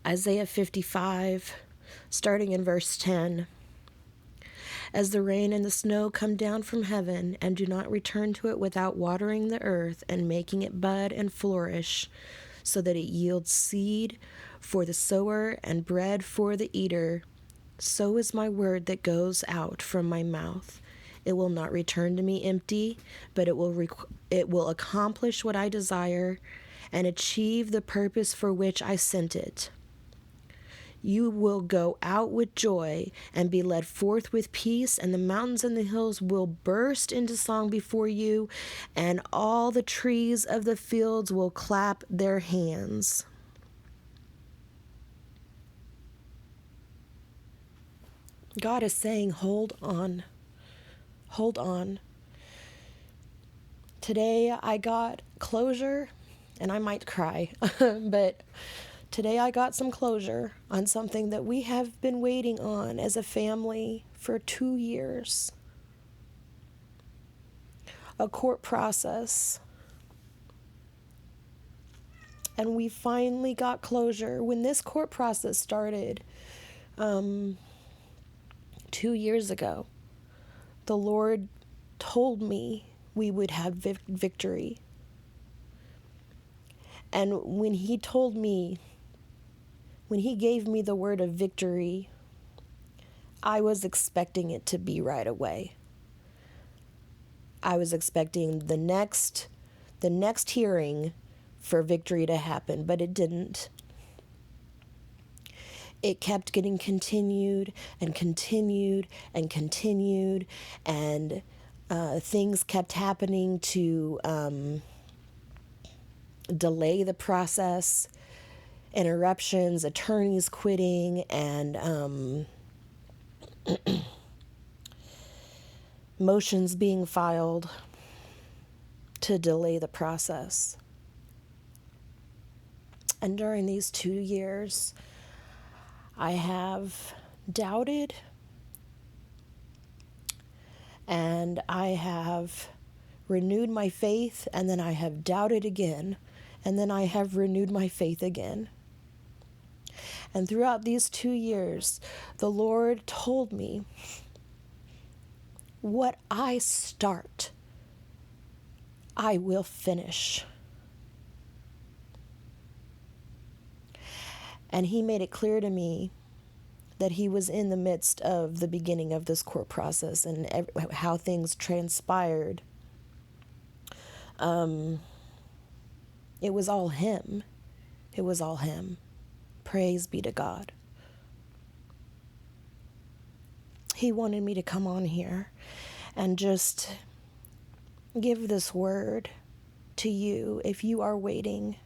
Isaiah 55, starting in verse 10. As the rain and the snow come down from heaven and do not return to it without watering the earth and making it bud and flourish, so that it yields seed for the sower and bread for the eater, so is my word that goes out from my mouth. It will not return to me empty, but it will accomplish what I desire and achieve the purpose for which I sent it. You will go out with joy and be led forth with peace, and the mountains and the hills will burst into song before you, and all the trees of the fields will clap their hands. God is saying, hold on. Hold on. Today I got closure, and I might cry, but today I got some closure on something that we have been waiting on as a family for 2 years. A court process. And we finally got closure. When this court process started 2 years ago, the Lord told me we would have victory. And when He gave me the word of victory, I was expecting it to be right away. I was expecting the next hearing for victory to happen, but it didn't. It kept getting continued and continued and continued, and things kept happening to delay the process. Interruptions, attorneys quitting, and motions being filed to delay the process. And during these 2 years, I have doubted, and I have renewed my faith, and then I have doubted again, and then I have renewed my faith again. And throughout these 2 years, the Lord told me, what I start, I will finish. And He made it clear to me that He was in the midst of the beginning of this court process and how things transpired. It was all Him. It was all Him. Praise be to God. He wanted me to come on here and just give this word to you if you are waiting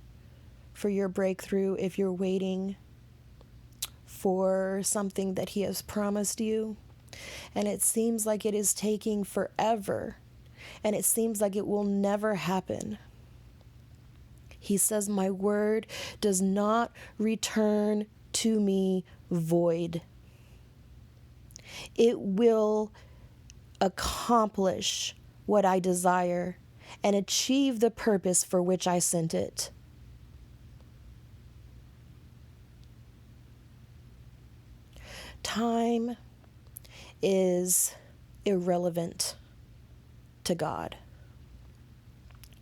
for your breakthrough, if you're waiting for something that He has promised you, and it seems like it is taking forever, and it seems like it will never happen. He says, my word does not return to me void. It will accomplish what I desire and achieve the purpose for which I sent it. Time is irrelevant to God.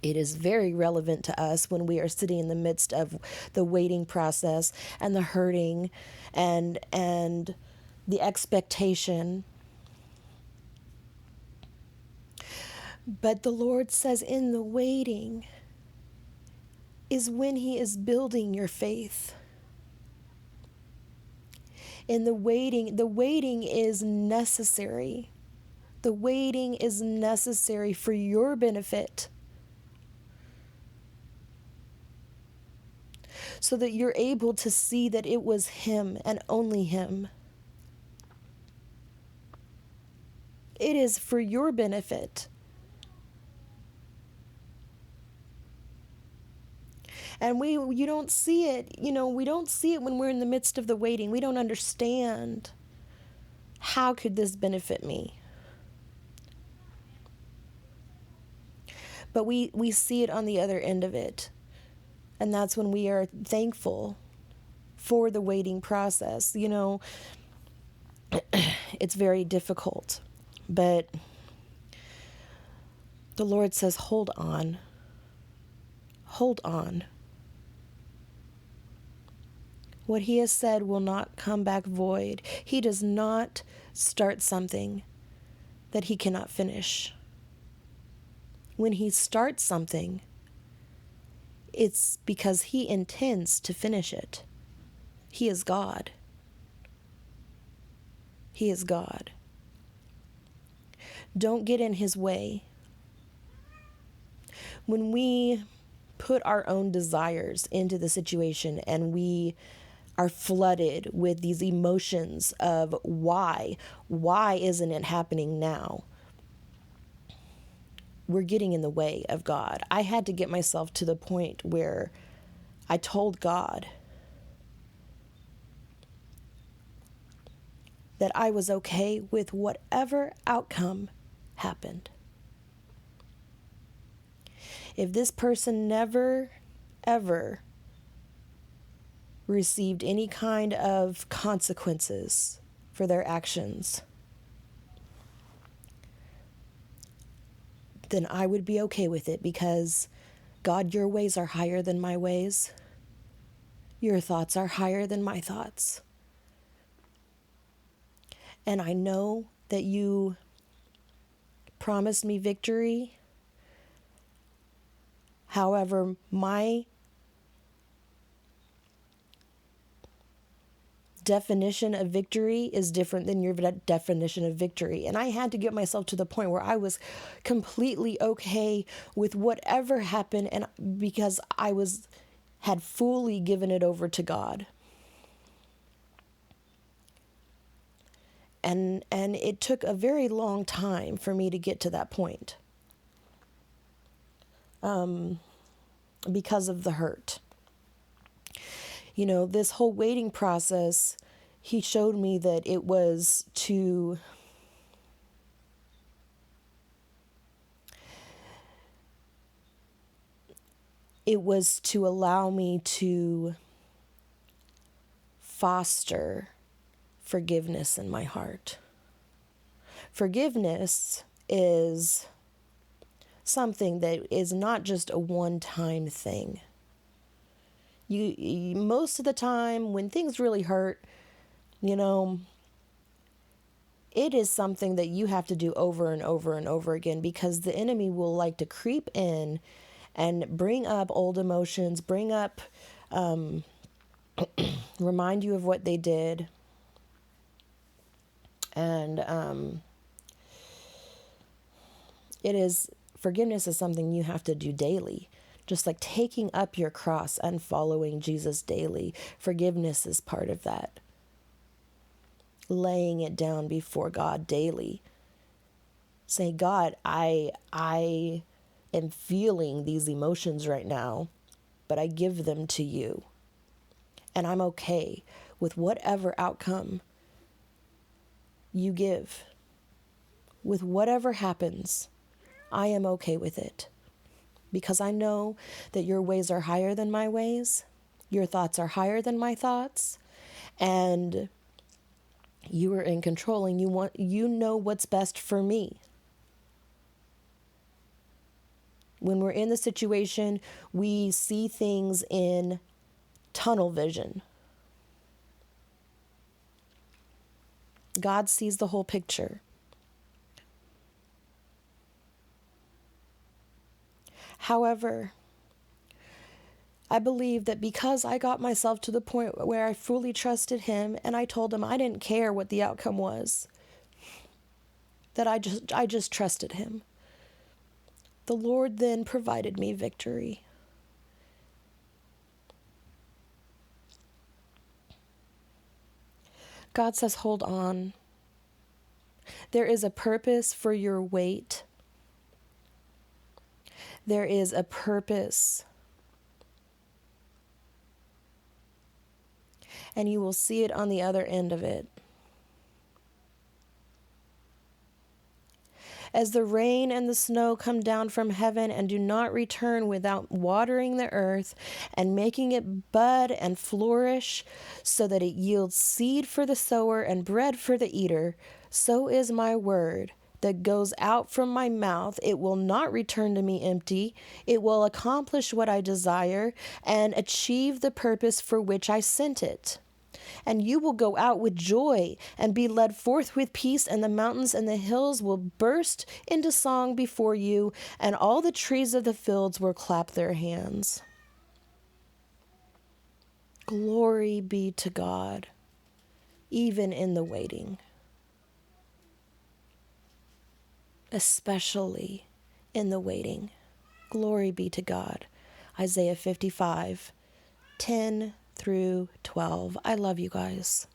It is very relevant to us when we are sitting in the midst of the waiting process and the hurting and the expectation. But the Lord says in the waiting is when He is building your faith. In the waiting is necessary. The waiting is necessary for your benefit, so that you're able to see that it was Him and only Him. It is for your benefit. And you don't see it, we don't see it when we're in the midst of the waiting. We don't understand, how could this benefit me? But we see it on the other end of it. And that's when we are thankful for the waiting process. You know, it's very difficult, but the Lord says, hold on. Hold on. What he has said will not come back void. He does not start something that he cannot finish. When he starts something, it's because he intends to finish it. He is God. He is God. Don't get in his way. When we put our own desires into the situation and we are flooded with these emotions of why isn't it happening now? We're getting in the way of God. I had to get myself to the point where I told God that I was okay with whatever outcome happened. If this person never, ever received any kind of consequences for their actions, then I would be okay with it, because God, your ways are higher than my ways. Your thoughts are higher than my thoughts. And I know that you promised me victory. However, my definition of victory is different than your definition of victory. And I had to get myself to the point where I was completely okay with whatever happened, and because I had fully given it over to God. And it took a very long time for me to get to that point. Because of the hurt. You know, this whole waiting process, he showed me that it was to allow me to foster forgiveness in my heart. Forgiveness is something that is not just a one-time thing. You most of the time when things really hurt, you know, it is something that you have to do over and over and over again, because the enemy will like to creep in and bring up old emotions, bring up, remind you of what they did. And forgiveness is something you have to do daily. Just like taking up your cross and following Jesus daily. Forgiveness is part of that. Laying it down before God daily. Say, God, I am feeling these emotions right now, but I give them to you. And I'm okay with whatever outcome you give. With whatever happens, I am okay with it. Because I know that your ways are higher than my ways. Your thoughts are higher than my thoughts. And you are in control, and you know what's best for me. When we're in the situation, we see things in tunnel vision. God sees the whole picture. However, I believe that because I got myself to the point where I fully trusted him, and I told him I didn't care what the outcome was, that I just trusted him. The Lord then provided me victory. God says, hold on. There is a purpose for your wait. There is a purpose. And you will see it on the other end of it. As the rain and the snow come down from heaven and do not return without watering the earth and making it bud and flourish, so that it yields seed for the sower and bread for the eater, so is my word that goes out from my mouth. It will not return to me empty. It will accomplish what I desire and achieve the purpose for which I sent it. And you will go out with joy and be led forth with peace, and the mountains and the hills will burst into song before you, and all the trees of the fields will clap their hands. Glory be to God, even in the waiting, especially in the waiting. Glory be to God. Isaiah 55, 10 through 12. I love you guys.